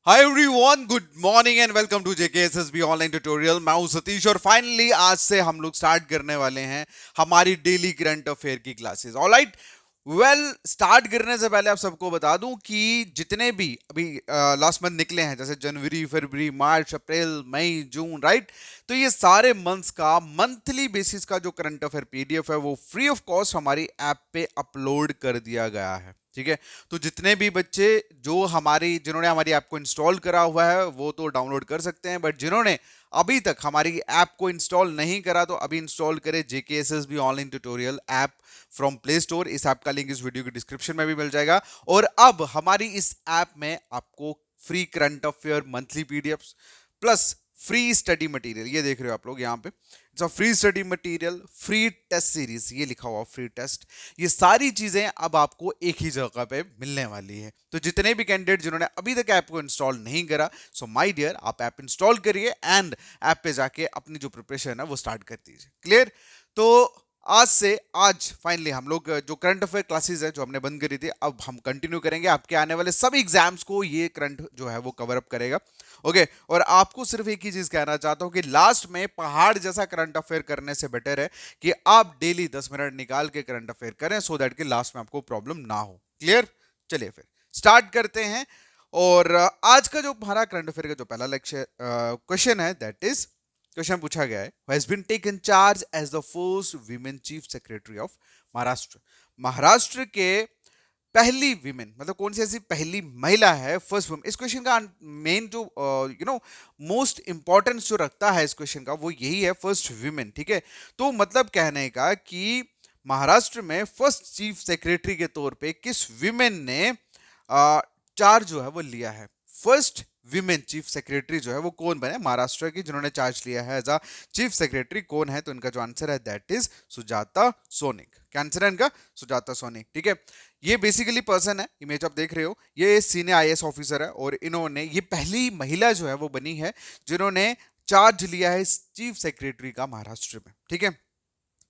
Hi everyone, good morning and welcome to JKSSB online tutorial. मैं हूं सतीश और finally आज से हम लोग स्टार्ट करने वाले हैं हमारी डेली करंट अफेयर की क्लासेस। ऑलराइट, स्टार्ट करने से पहले आप सबको बता दूं कि जितने भी अभी लास्ट मंथ निकले हैं, जैसे जनवरी, फरवरी, मार्च, अप्रैल, मई, जून, राइट, तो ये सारे मंथ्स का मंथली बेसिस का जो करंट अफेयर पीडीएफ है वो फ्री ऑफ कॉस्ट हमारी ऐप पे अपलोड कर दिया गया है। ठीक है, तो जितने भी बच्चे जिन्होंने हमारी ऐप को इंस्टॉल करा हुआ है वो तो डाउनलोड कर सकते हैं, बट जिन्होंने अभी तक हमारी ऐप को इंस्टॉल नहीं करा तो अभी इंस्टॉल करें JKSSB online tutorial app from play store. इस ऐप का लिंक इस वीडियो की डिस्क्रिप्शन में भी मिल जाएगा। और अब हमारी इस ऐप में आपको free current affair monthly PDF plus free study material, ये देख रहे हो आप लोग यहाँ पे, free study material, free test series, ये लिखा हुआ फ्री टेस्ट, ये सारी चीजें अब आपको एक ही जगह पे मिलने वाली है। तो जितने भी कैंडिडेट जिन्होंने अभी तक ऐप को इंस्टॉल नहीं करा, सो माय डियर, आप ऐप इंस्टॉल करिए एंड ऐप पे जाके अपनी जो प्रिपरेशन है वो स्टार्ट कर दीजिए। क्लियर? तो आज फाइनली हम लोग जो करंट अफेयर क्लासेस है जो हमने बंद करी थी, अब हम कंटिन्यू करेंगे। आपके आने वाले सभी एग्जाम्स को ये करंट जो है वो कवर अप करेगा। ओके, और आपको सिर्फ एक ही चीज कहना चाहता हूं कि लास्ट में पहाड़ जैसा करंट अफेयर करने से बेटर है कि आप डेली 10 मिनट निकाल के करंट अफेयर करें, सो दैट कि लास्ट में आपको प्रॉब्लम ना हो। क्लियर? चलिए फिर स्टार्ट करते हैं। और आज का जो हमारा करंट अफेयर का जो पहला लेक्चर क्वेश्चन है, दैट इज, क्वेश्चन पूछा गया है, has been taken charge as the first women chief secretary of Maharashtra. Maharashtra के पहली विमेन, मतलब कौन सी ऐसी पहली महिला है, फर्स्ट वुमेन। इस क्वेश्चन का मेन जो मोस्ट इंपॉर्टेंस जो रखता है इस क्वेश्चन का, वो यही है, फर्स्ट विमेन। ठीक है, तो मतलब कहने का कि महाराष्ट्र में फर्स्ट चीफ सेक्रेटरी के तौर पे किस विमेन ने चार्ज जो है वो लिया है। फर्स्ट विमेन चीफ सेक्रेटरी जो है वो कौन बने महाराष्ट्र की, जिन्होंने चार्ज लिया है एज अ चीफ सेक्रेटरी, कौन है? तो इनका जो आंसर है दैट इज सुजाता सोनिक। क्या आंसर है इनका? सुजाता सोनिक। ठीक है, ये बेसिकली पर्सन है, इमेज आप देख रहे हो, ये सीनियर आईएएस ऑफिसर है और इन्होंने, ये पहली महिला जो है वो बनी है जिन्होंने चार्ज लिया है चीफ सेक्रेटरी का महाराष्ट्र में। ठीक है,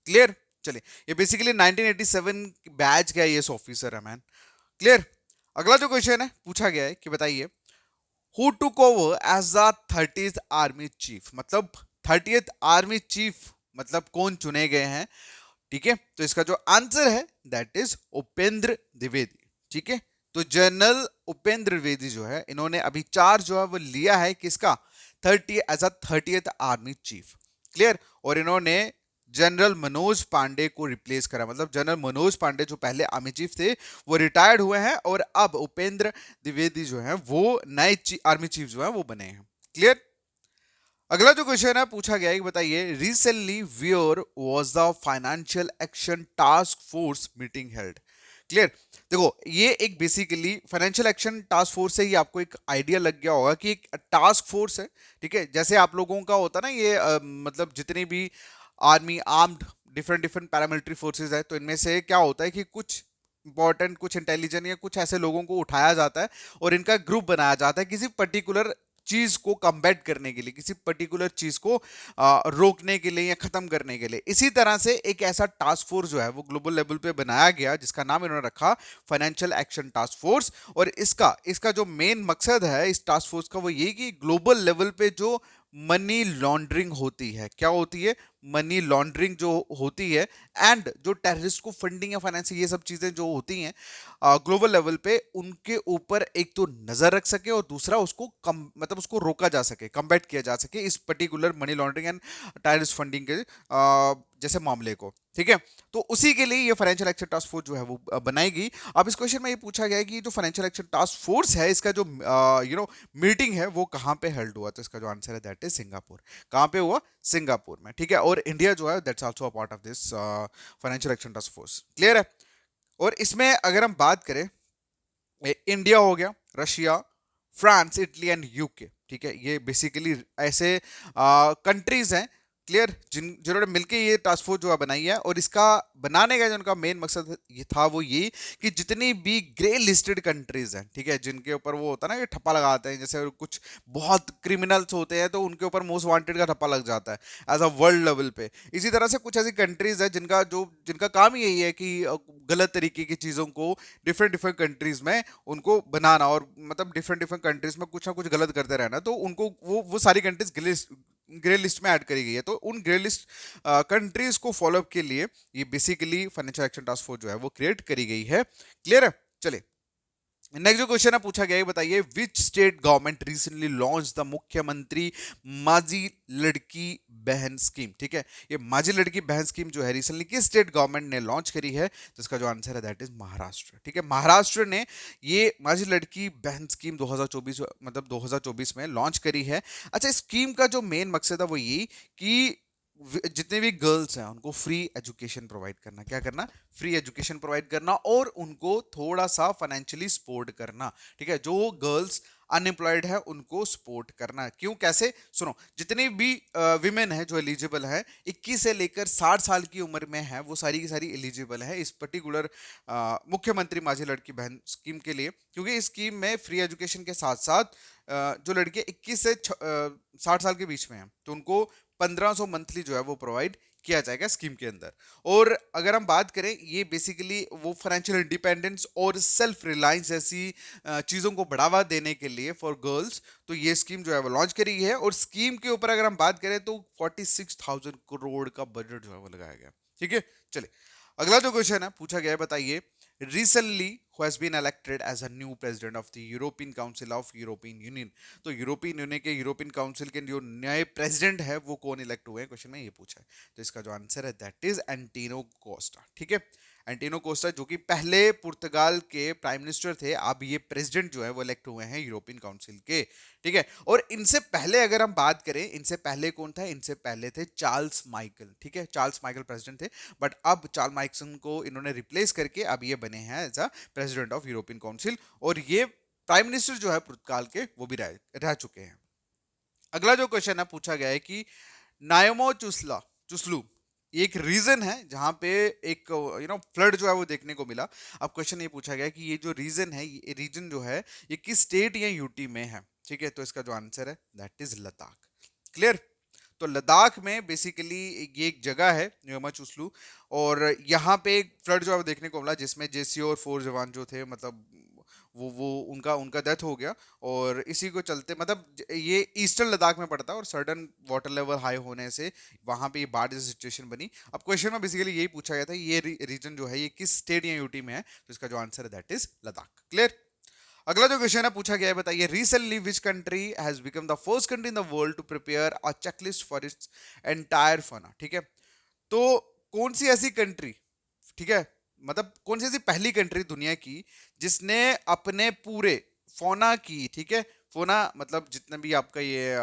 क्लियर? चलिए, ये बेसिकली 1987 बैच का आईएएस ऑफिसर है मैन। क्लियर? अगला जो क्वेश्चन है पूछा गया है कि बताइए, who took over as the 30th army chief, मतलब 30th आर्मी चीफ मतलब कौन चुने गए हैं। ठीक है, तो इसका जो आंसर है दैट इज उपेंद्र द्विवेदी। ठीक है, तो जनरल उपेंद्र द्विवेदी जो है, इन्होंने अभी चार्ज जो है वो लिया है किसका? 30th army chief. क्लियर? और इन्होंने जनरल मनोज पांडे को रिप्लेस करा, मतलब जनरल मनोज पांडे जो पहले आर्मी चीफ थे वो रिटायर्ड हुए हैं और अब उपेंद्र द्विवेदी जो है वो नए आर्मी चीफ जो है वो बने हैं। क्लियर? अगला जो क्वेश्चन है पूछा गया है कि बताइए, recently wear was the financial action task force meeting held. Clear? देखो, ये एक basically financial action task force से ही आपको एक आइडिया लग गया होगा कि एक टास्क फोर्स है। ठीक है, जैसे आप लोगों का होता ना ये मतलब जितनी भी army armed different different paramilitary forces है, तो इनमें से क्या होता है कि कुछ इंपॉर्टेंट, कुछ इंटेलिजेंट या कुछ ऐसे लोगों को उठाया जाता है और इनका ग्रुप बनाया जाता है किसी पर्टिकुलर चीज को कम्बैट करने के लिए, किसी पर्टिकुलर चीज को रोकने के लिए या खत्म करने के लिए। इसी तरह से एक ऐसा टास्क फोर्स जो है वो ग्लोबल लेवल पे बनाया गया जिसका नाम इन्होंने रखा फाइनेंशियल एक्शन टास्क फोर्स। और इसका इसका जो मेन मकसद है इस टास्क फोर्स का वो ये कि ग्लोबल लेवल पे जो मनी लॉन्ड्रिंग होती है, क्या होती है? मनी लॉन्ड्रिंग जो होती है, एंड जो टेररिस्ट को फंडिंग या फाइनेंसिंग, ये सब चीजें जो होती हैं ग्लोबल लेवल पे, उनके ऊपर एक तो नजर रख सके और दूसरा उसको मतलब उसको रोका जा सके, कम्बैट किया जा सके इस particular money laundering and terrorist funding के जैसे मामले को। ठीक है, तो उसी के लिए ये फाइनेंशियल एक्शन टास्क फोर्स जो है वो बनाएगी। अब इस क्वेश्चन में ये पूछा गया है कि जो फाइनेंशियल एक्शन टास्क फोर्स है इसका जो मीटिंग है वो कहाँ पे हेल्ड हुआ, तो इसका जो आंसर है दैट इज सिंगापुर। कहाँ पे हुआ? सिंगापुर में। ठीक है, और इंडिया जो है that's also a part of this financial action task force. Clear है? और इसमें अगर हम बात करें, इंडिया हो गया, Russia, France, Italy and UK. ठीक है, ये बेसिकली ऐसे कंट्रीज हैं। क्लियर, जिन्होंने मिलके ये टास्क फोर्स जो है बनाई है, और इसका बनाने का जो उनका मेन मकसद ये था वो ये कि जितनी भी ग्रे लिस्टेड कंट्रीज हैं, ठीक है, जिनके ऊपर वो होता है ना कि ठप्पा लगाते हैं, जैसे कुछ बहुत क्रिमिनल्स होते हैं तो उनके ऊपर मोस्ट वांटेड का ठप्पा लग जाता है एज अ वर्ल्ड लेवल पे। इसी तरह से कुछ ऐसी कंट्रीज है जिनका काम ही यही है कि गलत तरीके की चीजों को डिफरेंट डिफरेंट कंट्रीज में उनको बनाना, और मतलब डिफरेंट डिफरेंट कंट्रीज में कुछ ना कुछ गलत करते रहना, तो उनको वो सारी कंट्रीज ग्रे लिस्ट में ऐड करी गई है। तो उन ग्रे लिस्ट कंट्रीज को फॉलोअप के लिए ये basically financial action task force जो है वो क्रिएट करी गई है। क्लियर है? चलिए नेक्स्ट जो क्वेश्चन है पूछा गया है, बताइए which state government recently launch the मुख्यमंत्री माझी लड़की बहन स्कीम। ठीक है, ये माझी लड़की बहन स्कीम जो है रिसेंटली किस स्टेट गवर्नमेंट ने लॉन्च करी है, तो इसका जो आंसर है दैट इज महाराष्ट्र। ठीक है, महाराष्ट्र ने ये माझी लड़की बहन स्कीम 2024 मतलब 2024 में लॉन्च करी है। अच्छा, इस स्कीम का जो मेन मकसद है वो ये कि जितने भी गर्ल्स हैं उनको फ्री एजुकेशन प्रोवाइड करना। क्या करना? फ्री एजुकेशन प्रोवाइड करना, और उनको थोड़ा सा फाइनेंशियली सपोर्ट करना। ठीक है, जो गर्ल्स अनएम्प्लॉयड है उनको सपोर्ट करना। क्यों, कैसे? सुनो, जितनी भी विमेन है जो एलिजिबल है 21 से लेकर 60 साल की उम्र में है, वो सारी की सारी एलिजिबल है इस पर्टिकुलर मुख्यमंत्री माझी लड़की बहन स्कीम के लिए। क्योंकि इस स्कीम में फ्री एजुकेशन के साथ साथ जो लड़कियां 21 से 60 साल के बीच में हैं तो उनको 1500 मंथली जो है वो प्रोवाइड किया जाएगा स्कीम के अंदर। और अगर हम बात करें, ये बेसिकली वो फाइनेंशियल इंडिपेंडेंस और सेल्फ रिलायंस जैसी चीज़ों को बढ़ावा देने के लिए फॉर गर्ल्स तो ये स्कीम जो है वो लॉन्च करी है। और स्कीम के ऊपर अगर हम बात करें तो 46,000 करोड़ का बजट जो है वो लगाया गया। ठीक है, चलिए अगला जो क्वेश्चन है पूछा गया है, बताइए recently who has been elected as a new president of the European Council of European Union। तो यूरोपियन यूनियन के यूरोपियन काउंसिल के जो नए प्रेसिडेंट है वो कौन इलेक्ट हुए हैं, क्वेश्चन में ये पूछा है। तो इसका जो आंसर है दैट इज एंटीनो कोस्टा। ठीक है, एंटीनो कोस्टा जो कि पहले पुर्तगाल के प्राइम मिनिस्टर थे, अब ये प्रेसिडेंट जो है वो इलेक्ट हुए हैं यूरोपियन काउंसिल के। ठीक है, और इनसे पहले अगर हम बात करें, इनसे पहले कौन था? इनसे पहले थे चार्ल्स माइकल। ठीक है, चार्ल्स माइकल प्रेसिडेंट थे, बट अब चार्ल्स माइकल को इन्होंने रिप्लेस करके अब ये बने हैं as a president of European council. और ये प्राइम मिनिस्टर जो है पुर्तगाल के वो भी रह चुके हैं। अगला जो क्वेश्चन है पूछा गया है कि नायमो चुस्लू ये एक रीजन है जहां पे एक फ्लड जो है वो देखने को मिला। अब क्वेश्चन ये पूछा गया है कि ये जो रीजन है, ये रीजन जो है ये किस स्टेट या यूटी में है। ठीक है, तो इसका जो आंसर है दैट इज लद्दाख। क्लियर? तो लद्दाख में बेसिकली ये एक जगह है न्योमा चुस्लू, और यहाँ पे एक फ्लड जो है वो देखने को मिला जिसमें जेसी और 4 जवान जो थे, मतलब वो उनका उनका डेथ हो गया। और इसी को चलते मतलब ये ईस्टर्न लद्दाख में पड़ता है, और सडन वाटर लेवल हाई होने से वहां पे ये बाढ़ जैसी सिचुएशन बनी। अब क्वेश्चन में बेसिकली यही पूछा गया था ये रीजन जो है ये किस स्टेट या यूटी में है, तो इसका जो आंसर है दैट इज लद्दाख। क्लियर? अगला जो क्वेश्चन है पूछा गया है, बताइए recently which country has become the first country in the world to prepare a checklist for its entire fauna. ठीक है, तो कौन सी ऐसी कंट्री, ठीक है, मतलब कौन सी ऐसी पहली कंट्री दुनिया की जिसने अपने पूरे फोना की, ठीक है, फोना मतलब जितने भी आपका ये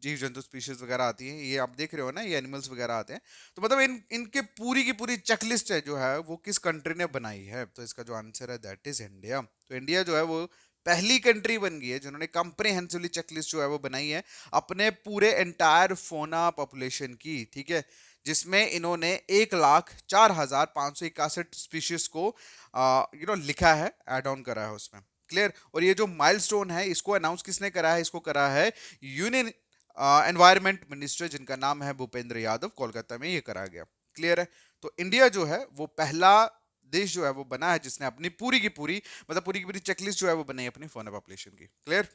जीव जंतु स्पीशीज वगैरह आती है, ये आप देख रहे हो ना, ये एनिमल्स वगैरह आते हैं, तो मतलब इनके पूरी की पूरी चेकलिस्ट है जो है वो किस कंट्री ने बनाई है, तो इसका जो आंसर है दैट इज इंडिया। तो इंडिया जो है वो पहली कंट्री बन गई है जिन्होंने कंप्रिहेंसिवली चेकलिस्ट जो है वो बनाई है अपने पूरे एंटायर फोना पॉपुलेशन की। ठीक है, जिसमें इन्होंने 1,04,561 स्पीशीज को लिखा है, एड ऑन करा है उसमें। क्लियर? और ये जो माइलस्टोन है इसको अनाउंस किसने करा है? इसको करा है यूनियन एनवायरमेंट मिनिस्टर जिनका नाम है भूपेंद्र यादव, कोलकाता में ये करा गया। क्लियर है? तो इंडिया जो है वो पहला देश जो है वो बना है जिसने अपनी पूरी की पूरी मतलब पूरी की पूरी चेकलिस्ट जो है वो बनाई अपनी फोना पॉपुलेशन की। क्लियर?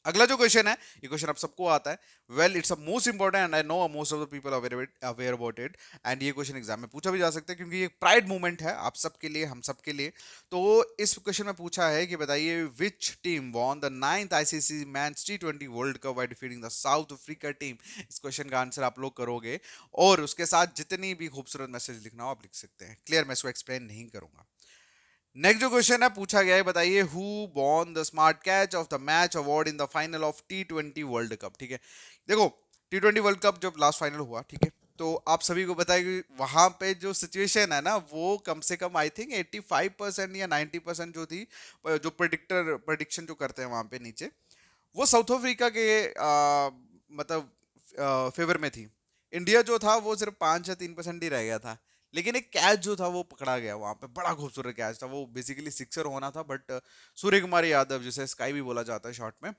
अगला जो क्वेश्चन है, ये क्वेश्चन आप सबको आता है, well it's a most important and I know most of the people aware about it, and ये क्वेश्चन एग्जाम में पूछा भी जा सकता है क्योंकि ये प्राइड मूवमेंट है आप सबके लिए, हम सबके लिए। तो इस क्वेश्चन में पूछा है कि बताइए which team won the 9th ICC men's T20 world cup by defeating the south Africa team. इस क्वेश्चन का आंसर आप लोग करोगे और उसके साथ जितनी भी खूबसूरत मैसेज लिखना हो आप लिख सकते हैं। क्लियर? मैं इसको एक्सप्लेन नहीं करूंगा। नेक्स्ट जो क्वेश्चन है पूछा गया है, बताइए who won the smart catch of the match award in the final of T20 world cup. ठीक है, देखो T20 वर्ल्ड कप जब लास्ट फाइनल हुआ, ठीक है, तो आप सभी को बताया कि वहां पे जो सिचुएशन है ना वो कम से कम आई थिंक 85% या 90% जो थी, जो प्रडिक्शन जो करते हैं वहां पे नीचे, वो साउथ अफ्रीका के मतलब फेवर में थी। इंडिया जो था वो सिर्फ 5 या 3% ही रह गया था, लेकिन एक कैच जो था वो पकड़ा गया वहां पे, बड़ा खूबसूरत कैच था वो, बेसिकली सिक्सर होना था, बट सूर्य कुमार यादव, जिसे स्काई भी बोला जाता है शॉर्ट में,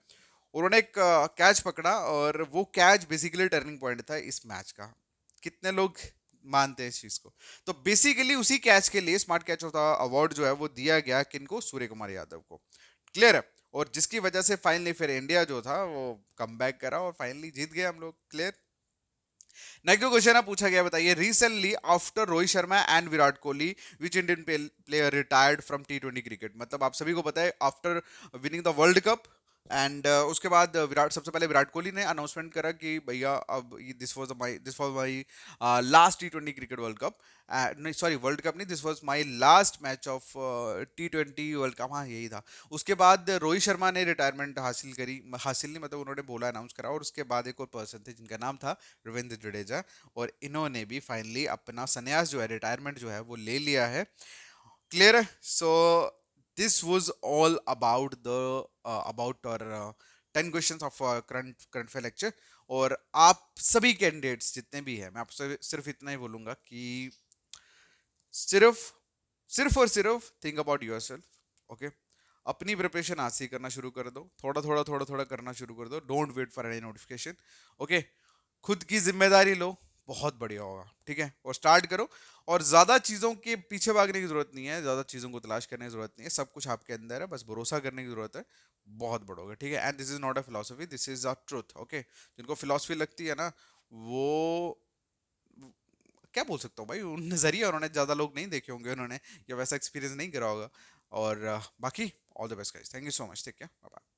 उन्होंने एक कैच पकड़ा, और वो कैच बेसिकली टर्निंग पॉइंट था इस मैच का। कितने लोग मानते हैं इस चीज को? तो बेसिकली उसी कैच के लिए smart catch of the award जो है वो दिया गया किनको, सूर्य कुमार यादव को। क्लियर है? और जिसकी वजह से फाइनली फिर इंडिया जो था वो कम बैक करा और फाइनली जीत गए हम लोग। क्लियर? नेक्स्ट क्वेश्चन है, पूछा गया, बताइए, recently after Rohit Sharma and Virat Kohli which Indian player retired from T20 cricket? मतलब आप सभी को पता है, after winning the world cup and उसके बाद विराट, सबसे पहले विराट कोहली ने अनाउंसमेंट करा कि भैया अब this was my last T20 cricket world cup, नहीं सॉरी वर्ल्ड कप नहीं, this was my last match of T20 world cup, हाँ यही था। उसके बाद रोहित शर्मा ने रिटायरमेंट हासिल करी, हासिल नहीं मतलब उन्होंने बोला, अनाउंस करा, और उसके बाद एक और पर्सन थे जिनका नाम था रविंद्र जडेजा, और इन्होंने भी फाइनली अपना संन्यास जो है, रिटायरमेंट जो है वो ले लिया है। क्लियर है? So this was all about the about और 10 questions of current current affair lecture. और आप सभी कैंडिडेट्स जितने भी हैं, मैं आपसे सिर्फ इतना ही बोलूंगा कि सिर्फ सिर्फ और सिर्फ थिंक अबाउट योरसेल्फ। ओके, अपनी प्रिपरेशन आज से ही करना शुरू कर दो, थोड़ा थोड़ा करना शुरू कर दो, don't wait for any notification. Okay, खुद की जिम्मेदारी लो, बहुत बढ़िया होगा, ठीक है? और स्टार्ट करो, और ज्यादा चीजों के पीछे भागने की जरूरत नहीं है, ज्यादा चीजों को तलाश करने की जरूरत नहीं है, सब कुछ आपके अंदर है, बस भरोसा करने की जरूरत है, बहुत बढ़ोगे, ठीक है? And this is not a philosophy, this is a truth. Okay, जिनको फिलोसफी लगती है ना, वो क्या बोल सकता हूँ भाई, उन नजरिया उन्होंने, ज्यादा लोग नहीं देखे होंगे उन्होंने, या वैसा एक्सपीरियंस नहीं करा होगा। और बाकी all the best guys, thank you so much, ठीक है, बाय।